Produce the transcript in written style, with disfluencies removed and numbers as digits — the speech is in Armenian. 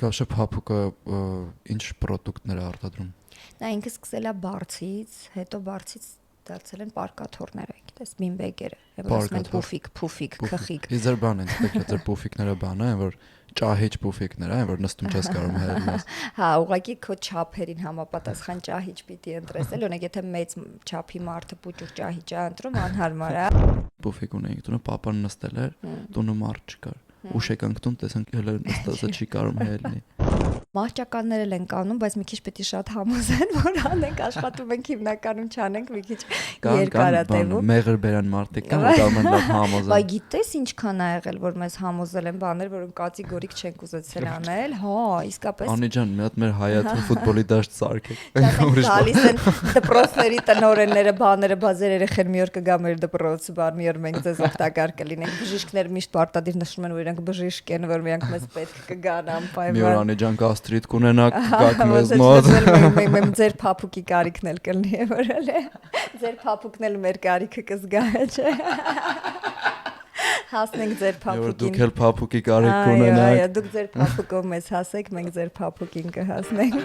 Գաշը փափուկը ինչ պրոդուկտներ է արտադրում։ Նա ինքը սկսել է բարձից, հետո բարձից դարձել են պարկաթորները, գիտես, բիմբեգերը, ասում են փուֆիկ, քխիկ։ Իսկ ձեր բանը ինձ ձեր փուֆիկները բանը են, որ ճահիճ փուֆիկներ են, որ նստում չես կարող հելնես։ Հա, ուղղակի քո չափերին համապատասխան ճահիճ պիտի ընտրես, օրինակ եթե մեծ չափի մարդը պուճուր ճահիճ է ընտրում, անհարմար է։ Փուֆիկ ունեինք տունը, papan նստել էր, տունը մարդ չկար։ Ուշ եկանք տուն, տեսանք հələ նստածը չի կարող հելնի։ Մահճականներ էլ են կանում, բայց մի քիչ պետք է շատ համոզեն, որ անենք, աշխատում ենք հիմնականում չանենք, մի քիչ երկար է տևում։ Մեղր բերան մարդիկ կան, որ կարող են լավ համոզեն։ Բայց գիտես ինչքան ա եղել, որ մեզ համոզել են բաներ, որոնք կատեգորիկ չենք ուզեցել անել, հա, իսկապես։ Անի ջան, մի հատ մեր հայաթը ֆուտբոլի դաշտ սարքեք։ Գալիս են դպրոցների տնօրենները, բաները, բազեր երեխեն մի օր կգա մեր դպրոց, բան մի օր մենք ձեզ օգտակար կլինենք։ Բժիշկներ միշտ պարտադիր նշում են, որ իրենք բժիշկ են, որ միանք մեզ պետք կգան անպայման։ Մի օր Անի ջան գաստրիտ կունենաք, գաք մեզ մոտ։ Մենք ձեր փափուկի կարիքն էլ կլինի, որ էլի։ Ձեր փափուկն էլ մեր կարիքը կզգա, չէ՞։ Հասնենք ձեր փափուկին։ Դուք էլ փափուկի կարիք կունենաք։ Այո, դուք ձեր փափուկով մեզ հասեք, մենք ձեր փափուկին կհասնենք։